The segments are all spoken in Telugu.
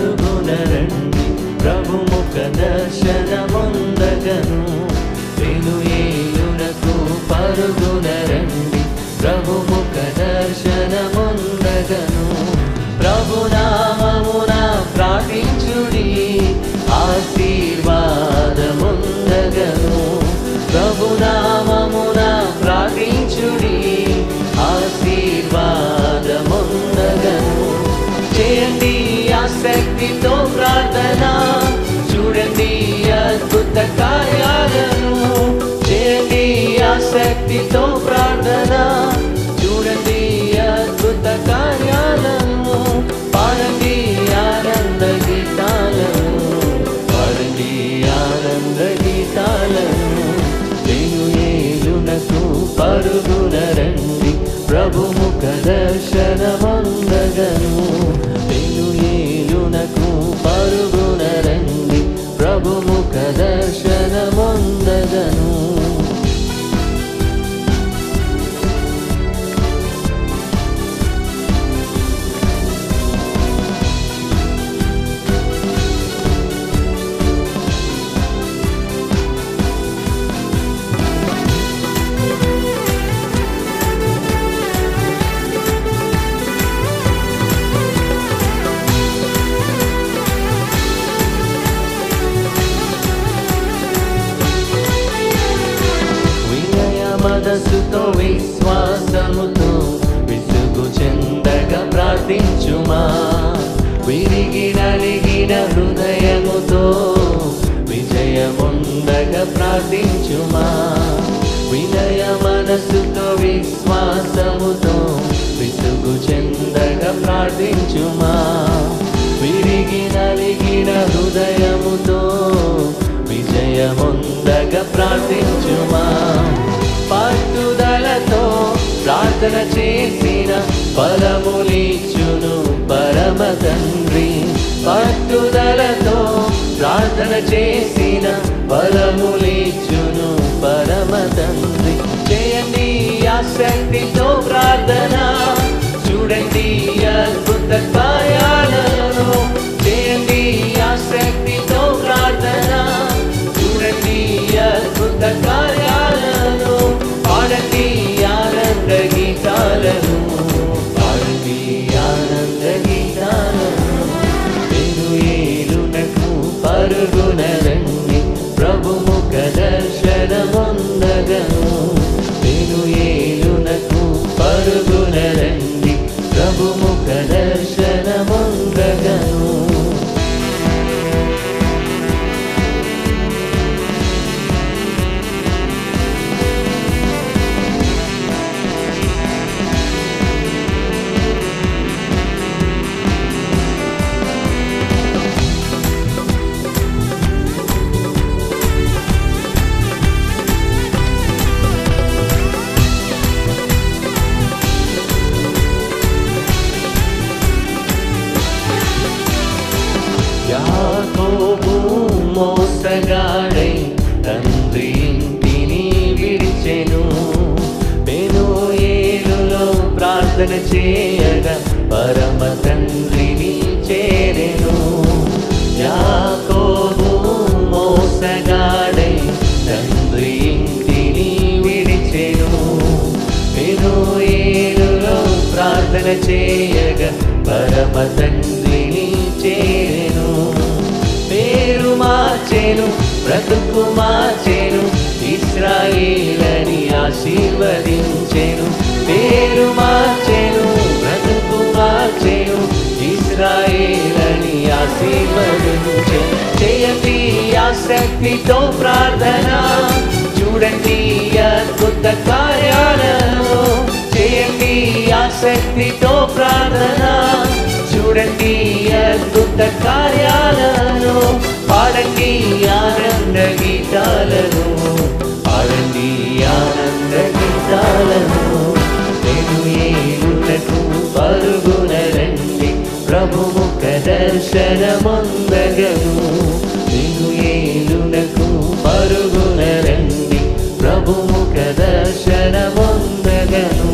పరుగున రండి ప్రభుముఖ దర్శనముందగను వెనుయేలునకు పరుగున రండి ప్రభుముఖ దర్శనముందగను ప్రభునామమున ప్రార్థించుడి ఆశీర్వాదముందగను ప్రభునామమున ప్రార్థించుడి ఆశీర్వాదముందగను చేయండి ఆసక్తితో ప్రార్థన చూడండి అద్భుత కార్యాలను చేయండి ఆసక్తితో ప్రార్థన చూడండి అద్భుత కార్యాలను పాడండి ఆనంద గీతాలను పాడండి ఆనంద గీతాలను వెనుయేలునకు పరుగున రండి ప్రభుముఖ దర్శనముందగను వెనుయేలునకు పరుగున రండి ప్రభుముఖ దర్శనముందగను మనసుతో విశ్వాసముతో విసుగు చెందగా ప్రార్థించుమా విరిగి నలిగిన హృదయముతో విజయముందగా ప్రార్థించుమా వినయ మనసుతో విశ్వాసముతో విసుగు చెందగా ప్రార్థించుమా విరిగి నలిగిన హృదయముతో విజయముందగా ప్రార్థించుమా పట్టుదలతో ప్రార్థన చేసిన ఫలములిచ్చును పరమ తండ్రి పట్టుదలతో ప్రార్థన చేసిన ఫలములిచ్చును పరమ తండ్రి చేయండి ఆసక్తితో ప్రార్థన చూడండి అద్భుత కార్యాలను చేయండి ఆసక్తితో ప్రార్థన చూడండి అద్భుత కార్యాలను పాడండి ఆనంద గీతాలను పాడండి ఆనంద గీతాలను వెనుయేలునకు పరుగున రండి ప్రభుముఖ దర్శనముందగను వెనుయేలునకు పరుగున రండి ప్రభుముఖ దర్శనముందగను యాకోబు మోసగాడై తండ్రి ఇంటిని విడిచెను పెనూయేలులో ప్రార్థన చేయగా పరమ తండ్రిని చేరెను యాకోబు మోసగాడై తండ్రి ఇంటిని విడిచెను పెనూయేలులో ప్రార్థన చేయగా పరమ తండ్రిని చేరెను పేరు మార్చెను బ్రతుకు మార్చెను ఇశ్రాయేలని ఆశీర్వదించెను పేరు మార్చెను బ్రతుకు మార్చెను ఇశ్రాయేలని ఆశీర్వదించెను చేయండి ఆసక్తితో ప్రార్థన చూడండి అద్భుత కార్యాలను చేయండి ఆసక్తితో ప్రార్థన చూడండి అద్భుత కార్యాలను పాడండి ఆనంద గీతాలను పాడండి ఆనంద గీతాలను వెనుయేలునకు పరుగున రండి ప్రభుముఖ దర్శనముందగను వెనుయేలునకు పరుగున రండి ప్రభుముఖ దర్శనముందగను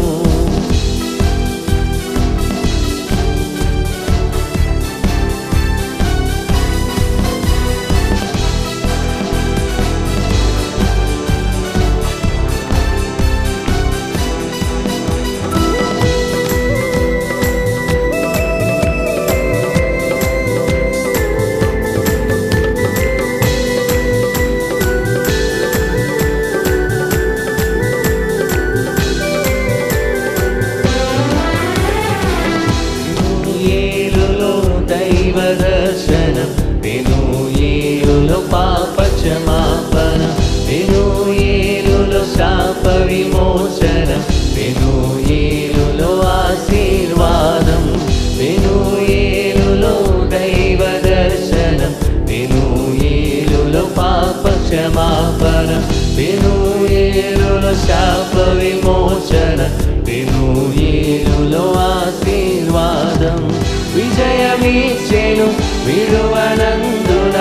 విడువనందున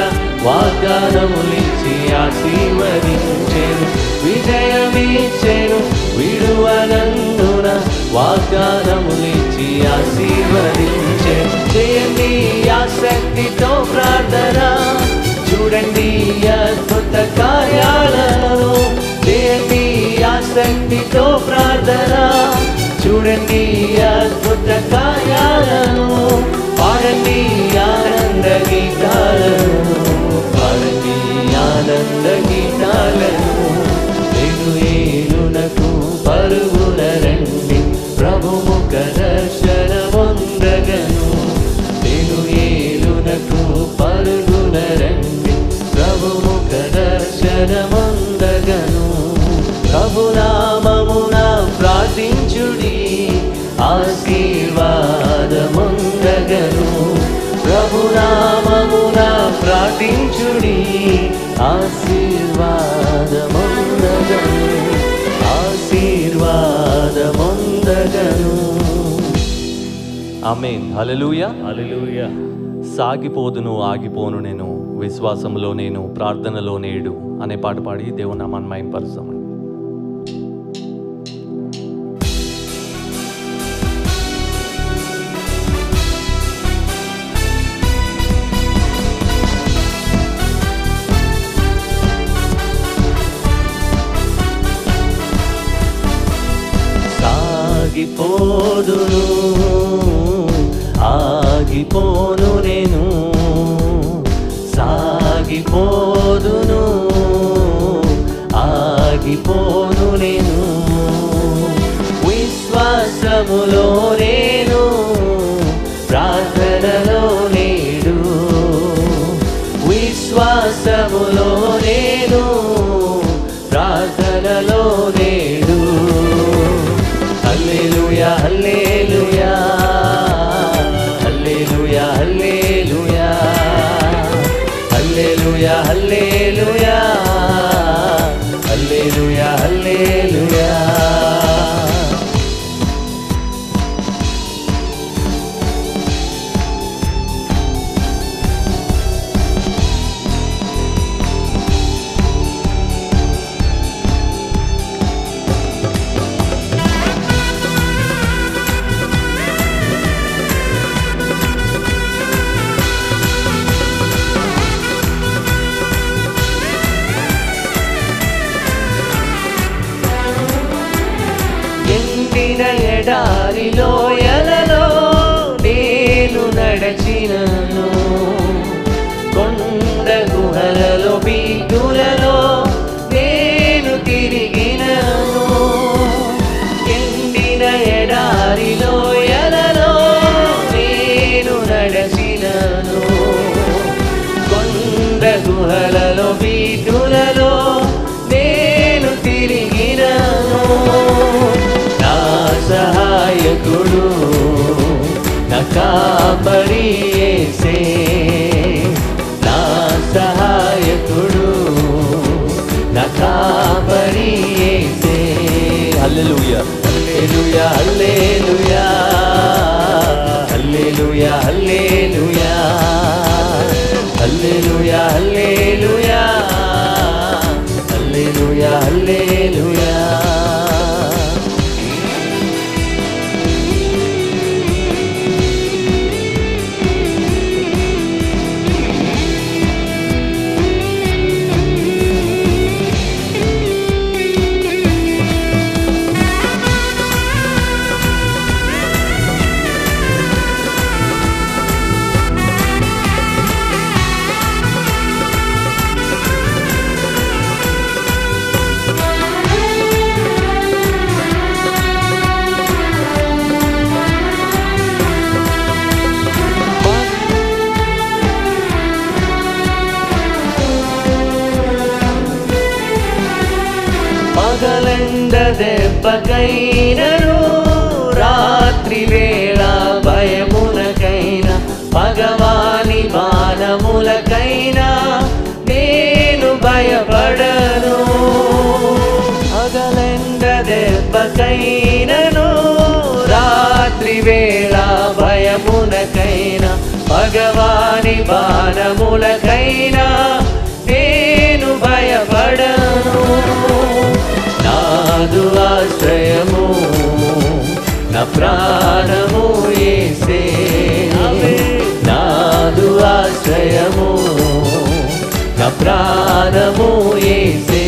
వాగ్దానములిచ్చి ఆశీర్వదించెను. విజయమిచ్చెను విడువనందున వాగ్దానములిచ్చి ఆశీర్వదించెను. చేయండి ఆసక్తితో ప్రార్థన, చూడండి అద్భుత కార్యాలను. చేయండి ఆసక్తితో ప్రార్థన, చూడండి అద్భుత కార్యాలను. పాడండి ఆనంద గీతాలను, పాడండి ఆనంద గీతాలను. ఏలునకు పరుగున రండి, ప్రభుముఖ దర్శనమొందగను. ఏలునకు పరుగున రండి, ప్రభుముఖ దర్శనమొందగను. ప్రభునామమున ప్రార్థించుడి, ఆశీర్వాదమొందగను. ప్రభునామమున ప్రార్థించుడి, ఆశీర్వాదమొందగను. ఆశీర్వాదమొందగను. ఆమేన్. హల్లెలూయా. హల్లెలూయా. సాగిపోదును ఆగిపోను నేను, విశ్వాసంలో నేను, ప్రార్థనలో నేడు అనే పాట పాడి దేవుని నామాన్ని మహిమపరుస్తామండి. సాగిపోదును ఆగిపోను నేను, సాగిపోదును ఆగిపోను నేను. విశ్వాసములో నేను, ప్రార్థనలో నేడు. విశ్వాసములో నేను, ప్రార్థనలో నేడు. హల్లెలూయా హల్లెలూయా హల్లెలూయా హల్లెలూయా హల్లెలూయా హల్లెలూయా హల్లెలూయా హల్లెలూయా. ఎండిన ఎడారిలో ఎలలో నేను నడచినను, కొండ గుహలలో బీగులలో నేను తిరిగినను. ఎండిన ఎడారిలో ఎలలో నేను నడచినను, కొండ గుహలలో బీగులలో నేను తిరిగినను. నా సహాయకుడు నా కాపరి యేసే, నా సహాయకుడు నా కాపరి యేసే. హల్లెలూయా. హల్లెలూయా హల్లెలూయా హల్లెలూయా హల్లెలూయా హల్లెలూయా హల్లెలూయా హల్లెలూయా హల్లెలూయా. పగలండ దెబ్బకైనను, రాత్రి వేళ భయమునకైనా, పగవాని బాణములకైనా నేను భయపడను. పగలండ దెబ్బకైనను, రాత్రి వేళ భయమునకైనా, పగవాని వారి బాణములకైనా నేను భయపడను. నాదు ఆశ్రయము నా ప్రాణము యేసే, నాదు ఆశ్రయము నా ప్రాణము యేసే.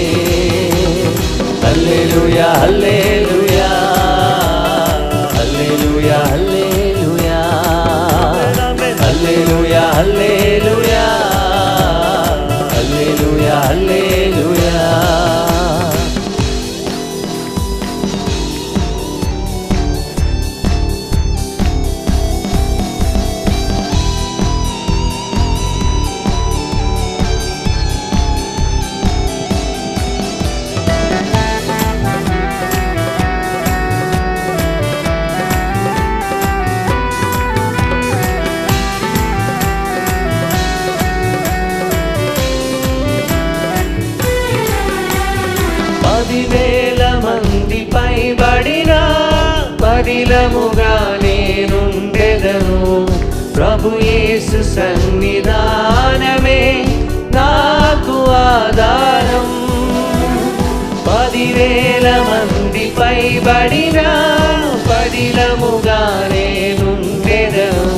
హల్లెలూయా హల్లెలూయా హల్లెలూయా హల్లెలూయా హల్లెలూయా హల్లెలూయా హల్లెలూయా హల్లెలూయా. మందిపై బడినా పదిలముగా నేనుండెదను. ప్రభు యేసు సన్నిధానమే నాకు ఆధారం. 10,000 మందిపై బడినా పదిలముగా నేనుండెదను.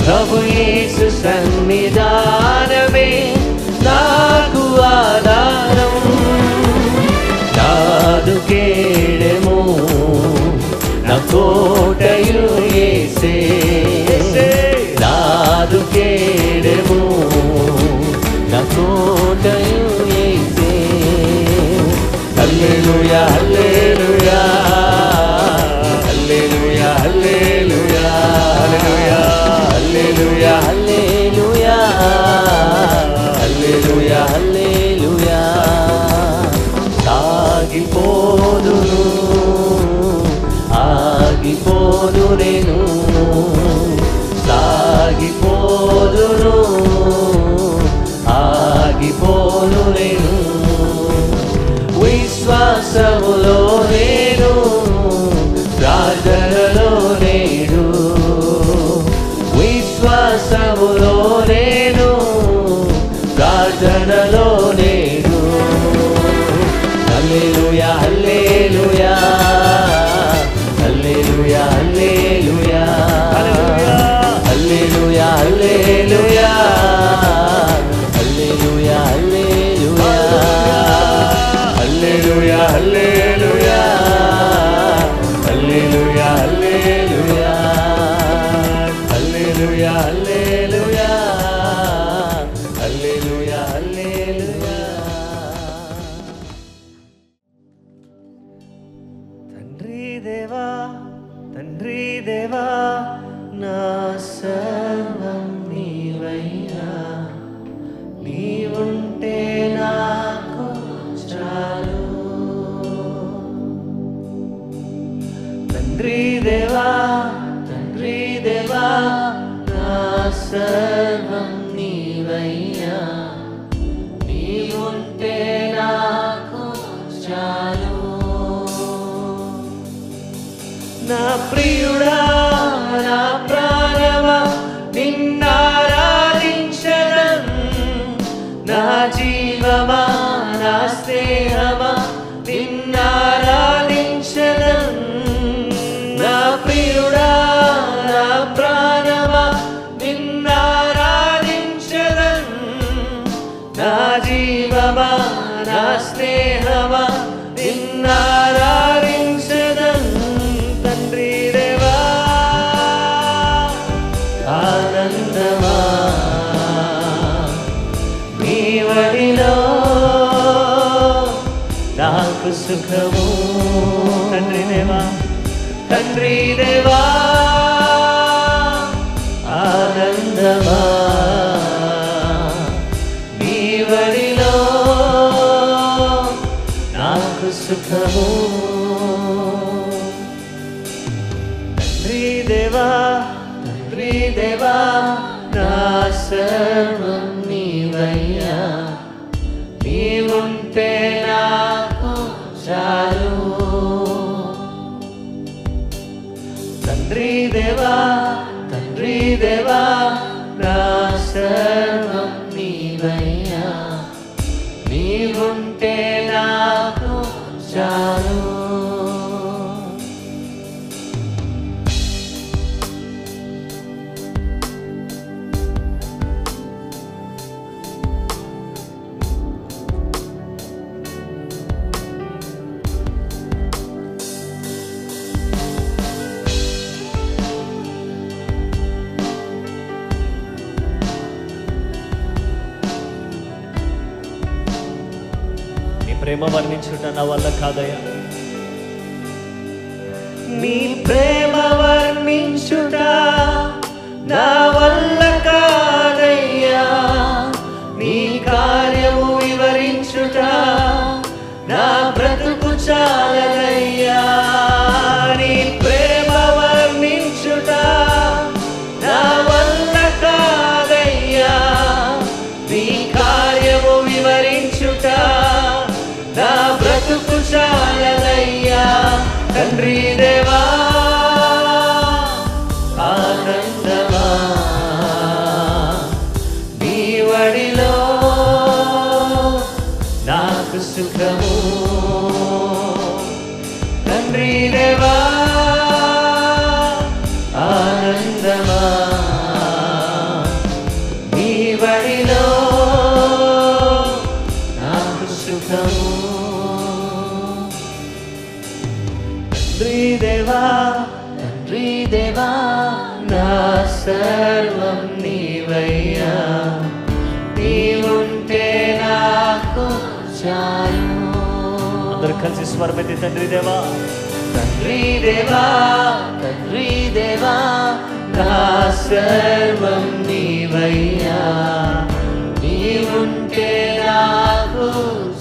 ప్రభు యేసు సన్నిధానమే నాకు ఆధారం. నాదు కేడెము నా కోటయు యేసే, నాదు కేడెము నా కోటయు యేసే. హల్లెలూయా హల్లెలూయా హల్లెలూయా హల్లెలూయా హల్లెలూయా హల్లెలూయా హల్లెలూయా హల్లెలూయా. ఆగిపోదును ఆగిపోదు నేను, సాగిపోదును ఆగిపోను నేను. విశ్వాసములో నేను ప్రార్థనలో నేడు, విశ్వాసములో నేను ప్రార్థనలో నేడు. హల్లెలూయా హల్లెలూయా హల్లెలూయా హల్లెలూయా హల్లెలూయా హల్లెలూయా హల్లెలూయా హల్లెలూయా హల్లెలూయా హల్లెలూయా హల్లెలూయా హల్లెలూయా హల్లెలూయా హల్లెలూయా హల్లెలూయా. తండ్రి దేవా తండ్రి దేవా నా సర్వం నీవయ్యా, నీవుంటే నాకు చాలు. తండ్రి దేవా తండ్రి దేవా నా సర్వం నీవయ్యా, నీవుంటే నాకు చాలు. నా ప్రియుడా నా ప్రాణమా నిన్నారాధించదన్, నా జీవమా నా స్నేహమా నిన్నారాధించదన్. నా ప్రియుడా నా ప్రాణమా నిన్నారాధించదన్, నా జీవమా నా స్నేహమా నిన్నారాధించదన్. తండ్రి దేవా ఆనందమా నీ వడిలో నాకు సుఖము. తండ్రి దేవా తండ్రి దేవా ఆనందమా నీ వడిలో నాకు సుఖము. తండ్రి దేవా తండ్రి దేవా నా సర్వం నీవయ్యా, నీవుంటే నాకు చాలు. తండ్రి దేవా తండ్రి దేవా నా సర్వం నీవయ్యా, నీవుంటే నాకు చాలు. ప్రేమ వర్ణించుట నా వల్ల కాదయ్యా, నీ ప్రేమ వర్ణించుట నా వల్ల కాదయ్యా, నీ కార్యము వివరించుట నా బ్రతుకు చాలదయ్యా. నీ ప్రేమ వర్ణించుట నా వల్ల కాదయ్యా, నీ కార్యము వివరించుట నా బ్రతుకు చాలదయ్యా. తండ్రి దేవా ఆనందమా నీ వడిలో నాకు సుఖము. తండ్రి దేవా ఆనందమా నీ వడిలో నాకు సుఖము. తండ్రి దేవా, తండ్రి దేవా నా సర్వం నీవయ్యా, నీవుంటే నాకు చాలు. అందరూ కలిసి స్వరమెత్తి తండ్రి దేవా, తండ్రి దేవా, తండ్రి దేవా నా సర్వం నీవయ్యా, నీవుంటే నాకు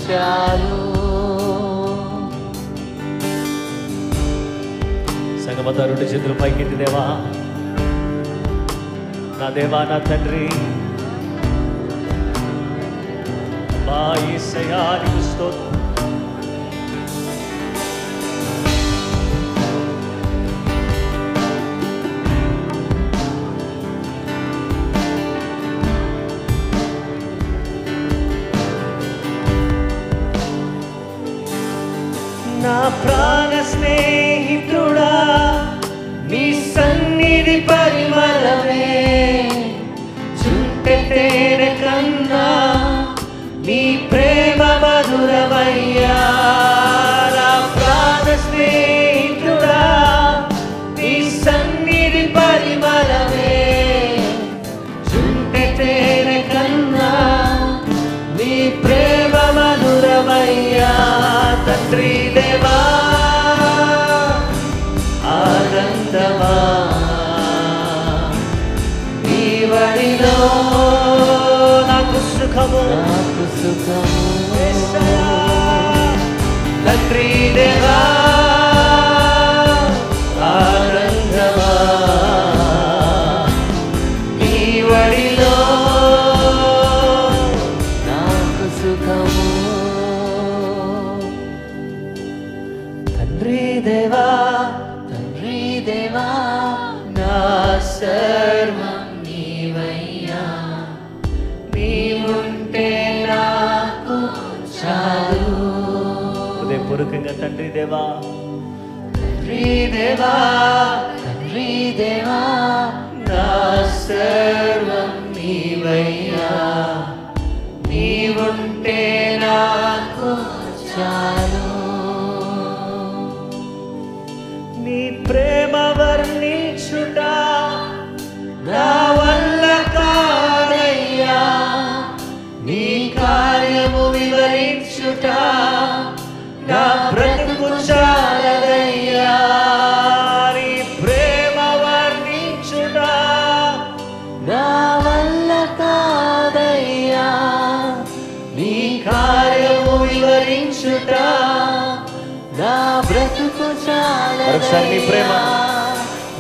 చాలు. సంగమత రెండు చేతులు పైకెత్తి దేవా, నా దేవా నా తండ్రి, మా యేసయ్యా నీకు స్తోత్రం. నా ప్రాణ స్నేహితుడా నీ సన్నిధి పరిమళమే, చుంటె తేనె కన్నా నీ ప్రేమ మధురమయ్యా. నా ప్రాణ స్నేహితుడా నీ సన్నిధి పరిమళమే, చుంటె తేనె కన్నా నీ ప్రేమ మధురమయ్యా. తండ్రి దేవా ఆనందమా నీ వడిలో నాకు సుఖము, నాకు సుఖము. తండ్రి దేవా ఆనందమా నీ వడిలో నాకు సుఖము. తండ్రి దేవా, తండ్రి దేవా నా సర్వం నీవయ్యా, నీవుంటే నాకు చాలు. హృదయపూర్వకంగా తండ్రి దేవా, తండ్రి దేవా, తండ్రి దేవా నా సర్వం నీవయ్యా, నీవుంటే నాకు చాలు. నీ ప్రేమ వర్ణించుట నా వల్ల కాదయ్యా, నీ కార్యము వివరించుట నా బ్రతుకు చాలదయ్యా. నీ ప్రేమ వర్ణించుట నా వల్ల కాదయ్యా, నీ కార్యము వివరించుట నా బ్రతుకు చాలదయ్యా. మరొకసారి నీ ప్రేమ,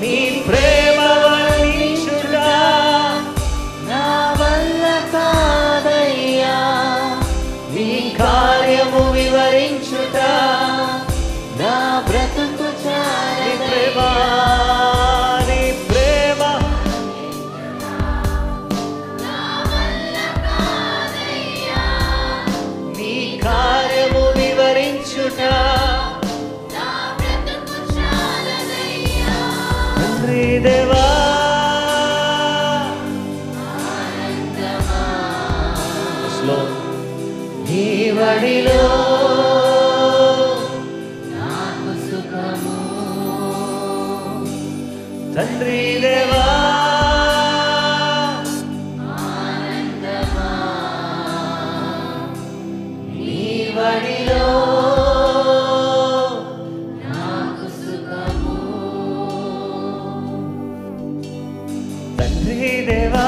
నీ ప్రేమ వర్ణించుట నా వల్ల కాదయ్యా, నీ కార్యము వివరించుట నా బ్రతుకు చాలదయ్యా. నీ ప్రేమ వడిలో నాకు సుఖము. తండ్రి దేవా ఆనందమా నీ వడిలో నాకు సుఖము. తండ్రి దేవా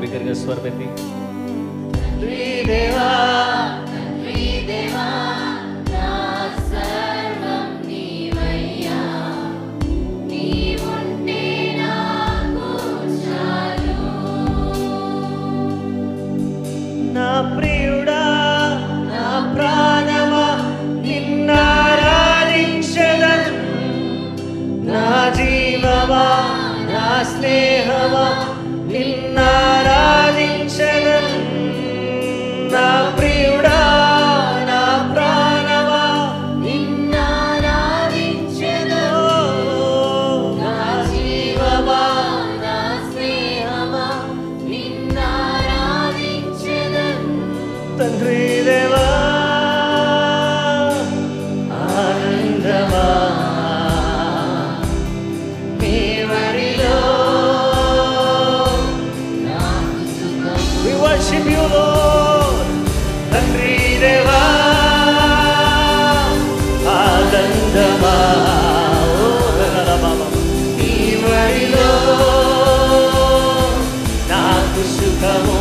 బిగ్గరగా స్వరమెత్తి తండ్రి దేవా నా సర్వం నీవయ్యా, నీవుంటే నాకు చాలు. నా ప్రియుడా నా ప్రాణమా నిన్నారాధించెదన్, నా జీవమా నా స్నేహమా నిన్నారాధించెదన్. నా ప్రియుడా నా ప్రాణమా నిన్నారాధించెదన్, నా జీవమా నా స్నేహమా నిన్నారాధించెదన్. తండ్రి దేవా ఆనందమా నీ వడిలో worship you Lord. తండ్రి దేవా ఆనందమా నీ వడిలో నాకు సుఖము.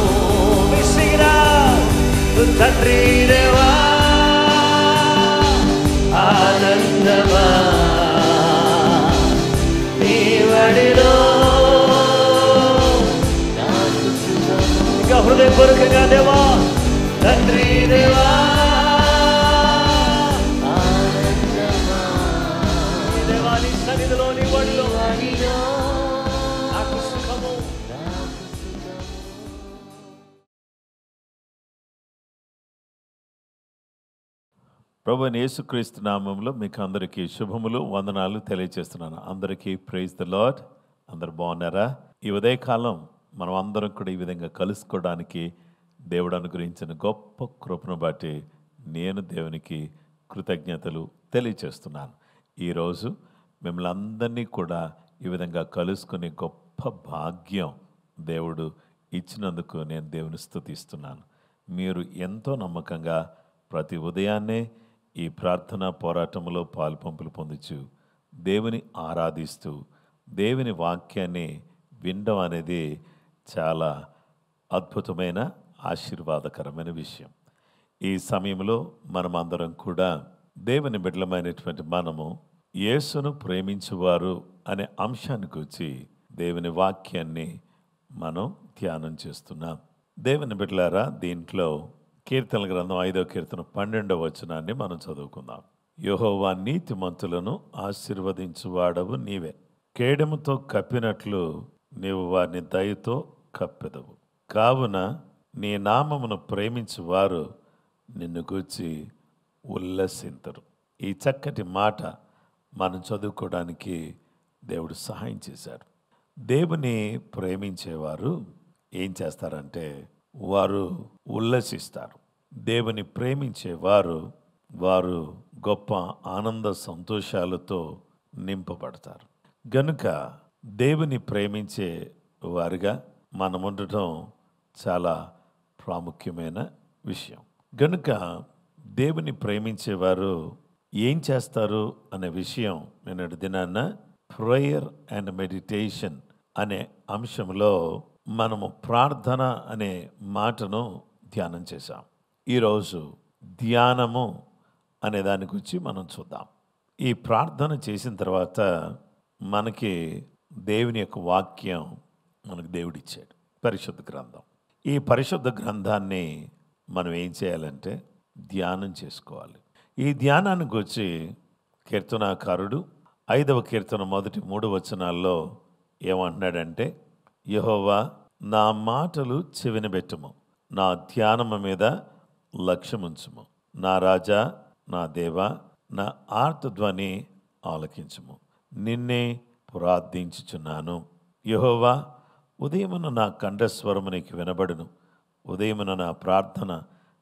తండ్రి దేవా ఆనందమా నీ వడిలో హృదయపూర్వకంగా దేవా తండ్రి దేవా దేవాని సన్నిధిలో నీ వడిలో నాకు సుఖము. ప్రభువైన యేసుక్రీస్తు నామములో మీకు అందరికీ శుభములు వందనాలు తెలియజేస్తున్నాను. అందరికీ ప్రైజ్ ద లార్డ్. అందరు బాగున్నారా? ఈ ఉదయకాలం మనం అందరం కూడా ఈ విధంగా కలుసుకోవడానికి దేవుడు అనుగ్రహించిన గొప్ప కృపను బట్టి నేను దేవునికి కృతజ్ఞతలు తెలియచేస్తున్నాను. ఈరోజు మిమ్మల్ని అందరినీ కూడా ఈ విధంగా కలుసుకునే గొప్ప భాగ్యం దేవుడు ఇచ్చినందుకు నేను దేవుని స్తుతిస్తున్నాను. మీరు ఎంతో నమ్మకంగా ప్రతి ఉదయాన్నే ఈ ప్రార్థనా పోరాటంలో పాలుపంపులు పొందుచు దేవుని ఆరాధిస్తూ దేవుని వాక్యాన్ని వినడం అనేది చాలా అద్భుతమైన ఆశీర్వాదకరమైన విషయం. ఈ సమయంలో మనమందరం కూడా దేవుని బిడ్డలమైనటువంటి మనము యేసును ప్రేమించువారు అనే అంశాన్ని గురించి దేవుని వాక్యాన్ని మనం ధ్యానం చేస్తున్నాం. దేవుని బిడ్డలారా, దీంట్లో కీర్తనల గ్రంథం 5వ కీర్తన 12వ వచనాన్ని మనం చదువుకుందాం. యెహోవా నీతిమంతులను ఆశీర్వదించువాడవు నీవే, కేడముతో కప్పినట్లు నీవు వారిని దయతో కప్పెదవు. కావున నీ నామమును ప్రేమించు వారు నిన్ను గూర్చి ఉల్లసింతరు. ఈ చక్కటి మాట మనం చదువుకోవడానికి దేవుడు సహాయం చేశాడు. దేవుని ప్రేమించేవారు ఏం చేస్తారంటే వారు ఉల్లసిస్తారు. దేవుని ప్రేమించేవారు వారు గొప్ప ఆనంద సంతోషాలతో నింపబడతారు. గనుక దేవుని ప్రేమించే వారిగా మనం ఉండటం చాలా ప్రాముఖ్యమైన విషయం. గనుక దేవుని ప్రేమించేవారు ఏం చేస్తారు అనే విషయం నిన్నటి దినాన్న ప్రేయర్ అండ్ మెడిటేషన్ అనే అంశంలో మనము ప్రార్థన అనే మాటను ధ్యానం చేశాం. ఈరోజు ధ్యానము అనే దాని గురించి మనం చూద్దాం. ఈ ప్రార్థన చేసిన తర్వాత మనకి దేవుని యొక్క వాక్యం మనకు దేవుడిచ్చాడు, పరిశుద్ధ గ్రంథం. ఈ పరిశుద్ధ గ్రంథాన్ని మనం ఏం చేయాలంటే ధ్యానం చేసుకోవాలి. ఈ ధ్యానాన్ని గురించి కీర్తనాకారుడు 5వ కీర్తన మొదటి 3 వచనాల్లో ఏమంటున్నాడంటే, యెహోవా నా మాటలు చెవినబెట్టుము, నా ధ్యానము మీద లక్ష్యముంచుము. నా రాజా, నా దేవా, నా ఆర్తధ్వని ఆలకించుము. నిన్నే ప్రార్థించుచున్నాను. యెహోవా, ఉదయమున నా కంఠస్వరము నీకు వినబడును. ఉదయమున నా ప్రార్థన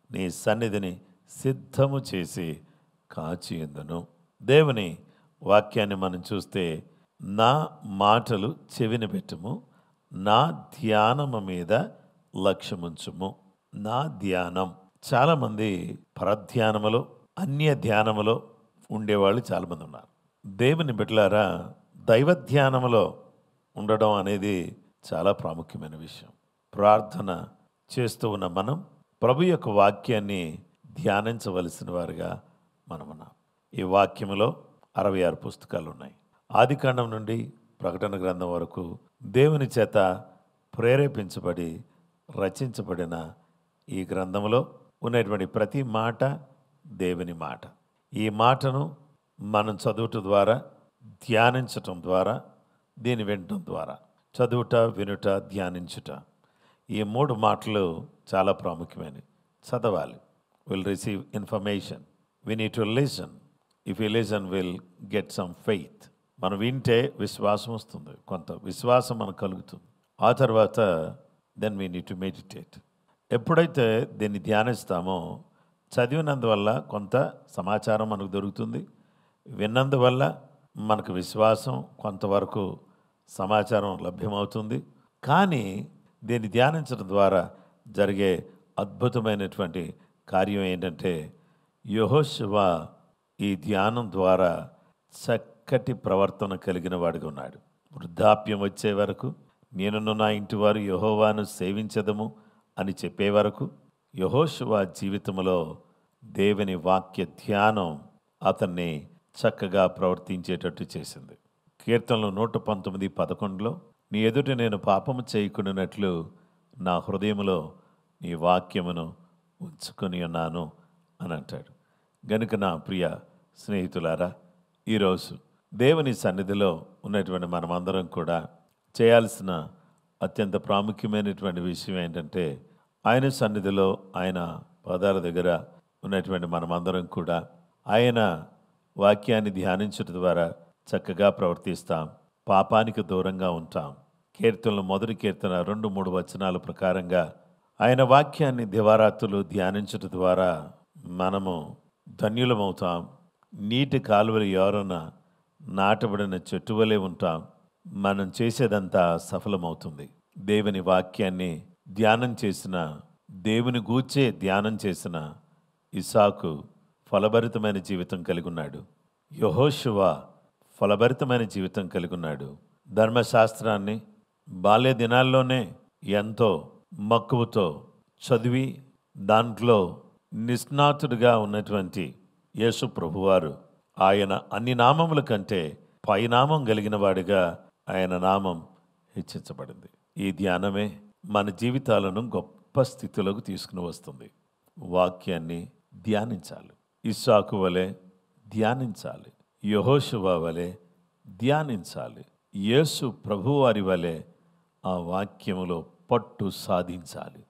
నీ సన్నిధిని సిద్ధము చేసి కాచియుందును. దేవుని వాక్యాన్ని మనం చూస్తే, నా మాటలు చెవిని పెట్టుము, నా ధ్యానము మీద లక్ష్యముంచుము. నా ధ్యానం. చాలామంది పరధ్యానములో, అన్య ధ్యానములో ఉండేవాళ్ళు చాలామంది ఉన్నారు. దేవుని బిడ్డలారా, దైవ ధ్యానములో ఉండడం అనేది చాలా ప్రాముఖ్యమైన విషయం. ప్రార్థన చేస్తూ ఉన్న మనం ప్రభు యొక్క వాక్యాన్ని ధ్యానించవలసిన వారుగా మనం ఉన్నాం. ఈ వాక్యములో 66 పుస్తకాలు ఉన్నాయి. ఆదికాండం నుండి ప్రకటన గ్రంథం వరకు దేవుని చేత ప్రేరేపించబడి రచించబడిన ఈ గ్రంథంలో ఉన్నటువంటి ప్రతి మాట దేవుని మాట. ఈ మాటను మనం చదువుట ద్వారా, ధ్యానించటం ద్వారా, దీన్ని వినటం ద్వారా, చదువుట, వినుట, ధ్యానించుట, ఈ 3 మాటలు చాలా ప్రాముఖ్యమైనవి. చదవాలి. Will receive information. We need to listen. If you listen will get some faith. మనం వింటే విశ్వాసం వస్తుంది, కొంత విశ్వాసం మనకు కలుగుతుంది. ఆ తర్వాత then we need to meditate. ఎప్పుడైతే దీన్ని ధ్యానిస్తామో, చదివినందువల్ల కొంత సమాచారం మనకు దొరుకుతుంది, విన్నందువల్ల మనకు విశ్వాసం, కొంతవరకు సమాచారం లభ్యమవుతుంది. కానీ దీన్ని ధ్యానించడం ద్వారా జరిగే అద్భుతమైనటువంటి కార్యం ఏంటంటే, యెహోషువ ఈ ధ్యానం ద్వారా చక్కటి ప్రవర్తన కలిగిన వాడిగా ఉన్నాడు. వృద్ధాప్యం వచ్చే వరకు నేనును నా ఇంటి వారు యెహోవాను సేవించదము అని చెప్పే వరకు యెహోషువ జీవితంలో దేవుని వాక్య ధ్యానం అతన్ని చక్కగా ప్రవర్తించేటట్టు చేసింది. కీర్తనలు 119:11 నీ ఎదుట నేను పాపము చేయకుండానట్లు నా హృదయములో నీ వాక్యమును ఉంచుకొని ఉన్నాను అని అంటాడు. గనుక నా ప్రియ స్నేహితులారా, ఈరోజు దేవుని సన్నిధిలో ఉన్నటువంటి మనమందరం కూడా చేయాల్సిన అత్యంత ప్రాముఖ్యమైనటువంటి విషయం ఏంటంటే, ఆయన సన్నిధిలో, ఆయన పాదాల దగ్గర ఉన్నటువంటి మనమందరం కూడా ఆయన వాక్యాన్ని ధ్యానించడం ద్వారా చక్కగా ప్రవర్తిస్తాం, పాపానికి దూరంగా ఉంటాం. కీర్తనలు 1 కీర్తన 2-3 వచనాల ప్రకారంగా ఆయన వాక్యాన్ని దివారాత్రులు ధ్యానించడం ద్వారా మనము ధన్యులమవుతాం. నీటి కాలువల యోరన నాటబడిన చెట్టు వలె ఉంటాం. మనం చేసేదంతా సఫలమవుతుంది. దేవుని వాక్యాన్ని ధ్యానం చేసిన, దేవుని గూర్చే ధ్యానం చేసిన ఇస్సాకు ఫలభరితమైన జీవితం కలిగి ఉన్నాడు. యెహోషువ ఫలభరితమైన జీవితం కలిగి ఉన్నాడు. ధర్మశాస్త్రాన్ని బాల్య దినాల్లోనే ఎంతో మక్కువతో చదివి దాంట్లో నిష్ణాతుడిగా ఉన్నటువంటి యేసు ప్రభువారు, ఆయన అన్ని నామముల కంటే పైనామం కలిగిన వాడిగా ఆయన నామం హెచ్చించబడింది. ఈ ధ్యానమే మన జీవితాలను గొప్ప స్థితిలోకి తీసుకుని వస్తుంది. వాక్యాన్ని ధ్యానించాలి. ఇస్సాకు వలె ధ్యానించాలి. యెహోషువ వలె ధ్యానించాలి. యేసు ప్రభువారి వలె ఆ వాక్యములో పట్టు సాధించాలి.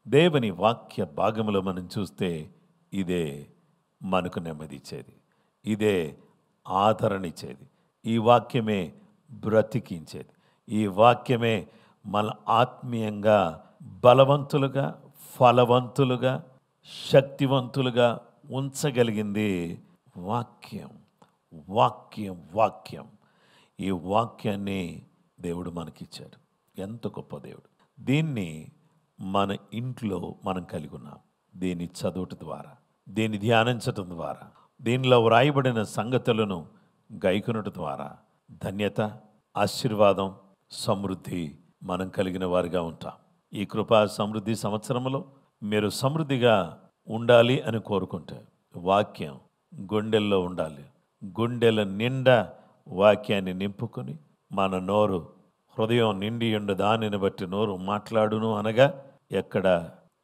దేవుని వాక్య భాగములో మనం చూస్తే ఇదే మనకు నెమ్మదిచ్చేది, ఇదే ఆదరణ ఇచ్చేది. ఈ వాక్యమే బ్రతికించేది. ఈ వాక్యమే మన ఆత్మీయంగా బలవంతులుగా, ఫలవంతులుగా, శక్తివంతులుగా ఉంచగలిగింది వాక్యం. వాక్యం వాక్యం ఈ వాక్యాన్ని దేవుడు మనకిచ్చాడు. ఎంత గొప్ప దేవుడు! దీన్ని మన ఇంట్లో మనం కలిగి ఉన్నాం. దీన్ని చదువుట ద్వారా, దీన్ని ధ్యానించటం ద్వారా, దీనిలో వ్రాయబడిన సంగతులను గైకొనుట ద్వారా ధన్యత, ఆశీర్వాదం, సమృద్ధి మనం కలిగిన వారిగా ఉంటాం. ఈ కృపా సమృద్ధి సంవత్సరంలో మీరు సమృద్ధిగా ఉండాలి అని కోరుకుంటే వాక్యం గుండెల్లో ఉండాలి. గుండెల నిండా వాక్యాన్ని నింపుకొని మన నోరు, హృదయం నిండి ఉండ దానిని బట్టి నోరు మాట్లాడును అనగా, ఎక్కడ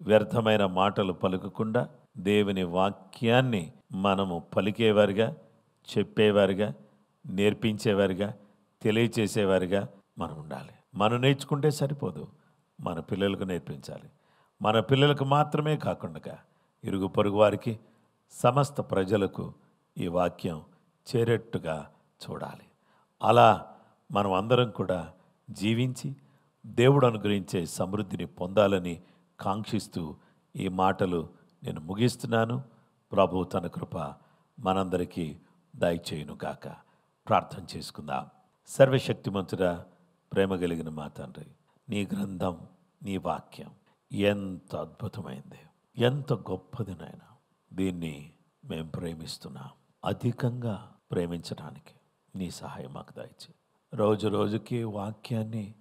వ్యర్థమైన మాటలు పలుకకుండా దేవుని వాక్యాన్ని మనము పలికేవారిగా, చెప్పేవారిగా, నేర్పించేవారిగా, తెలియచేసేవారిగా మనం ఉండాలి. మనం నేర్చుకుంటే సరిపోదు, మన పిల్లలకు నేర్పించాలి. మన పిల్లలకు మాత్రమే కాకుండా ఇరుగు పొరుగు వారికి, సమస్త ప్రజలకు ఈ వాక్యం చేరేట్టుగా చూడాలి. అలా మనం అందరం కూడా జీవించి దేవుడు అనుగ్రహించే సమృద్ధిని పొందాలని కాంక్షిస్తూ ఈ మాటలు నేను ముగిస్తున్నాను. ప్రభు తన కృప మనందరికీ దయచేయునుగాక. ప్రార్థన చేసుకుందాం. సర్వశక్తిమంతుడా, ప్రేమ కలిగిన మా తండ్రి, నీ గ్రంథం, నీ వాక్యం ఎంత అద్భుతమైంది, ఎంత గొప్పది నాయన. దీన్ని మేము ప్రేమిస్తున్నాం. అధికంగా ప్రేమించడానికి నీ సహాయం మాకు దయచేయి. రోజు రోజుకి వాక్యాన్ని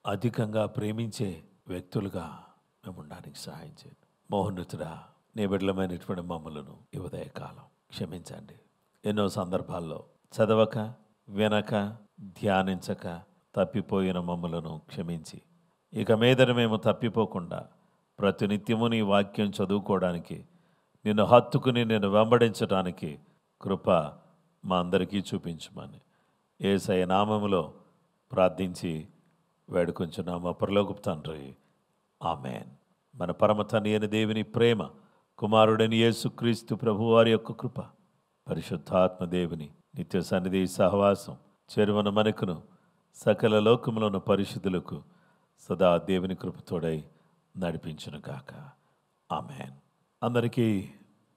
అధికంగా ప్రేమించే వ్యక్తులుగా మేము ఉండడానికి సహాయం చేయండి. మోహనుతుడా, నీ బిడ్డలమైనటువంటి మమ్మలను ఈ ఉదయకాలం క్షమించండి. ఎన్నో సందర్భాల్లో చదవక, వినక, ధ్యానించక తప్పిపోయిన మమ్మలను క్షమించి, ఇక మీదట మేము తప్పిపోకుండా ప్రతినిత్యము నీ వాక్యం చదువుకోవడానికి, నిన్ను హత్తుకుని నిన్ను వెంబడించడానికి కృప మా అందరికీ చూపించమని యేసయ్య నామములో ప్రార్థించి వేడుకొంచున్నాము పరలోకపు తండ్రి. ఆమెన్. మన పరమ తండ్రి అయిన దేవుని ప్రేమ, కుమారుడని యేసుక్రీస్తు ప్రభువారి యొక్క కృప, పరిశుద్ధాత్మ దేవుని నిత్య సన్నిధి సహవాసం చెరువన మనకును సకల లోకములను పరిశుద్ధులకు సదా దేవుని కృపతోడై నడిపించును గాక. ఆమెన్. అందరికీ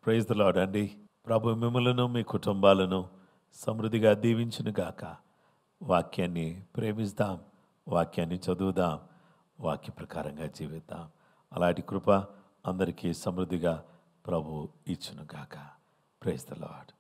ప్రైజ్ ది లార్డ్ అండి. ప్రభు మిమ్మలను మీ కుటుంబాలను సమృద్ధిగా దీవించును గాక. వాక్యాన్ని ప్రేమిస్తాం, వాక్యాన్ని చదువుదాం, వాక్య ప్రకారంగా జీవిద్దాం. అలాంటి కృప అందరికీ సమృద్ధిగా ప్రభు ఇచ్చును గాక. Praise the lord.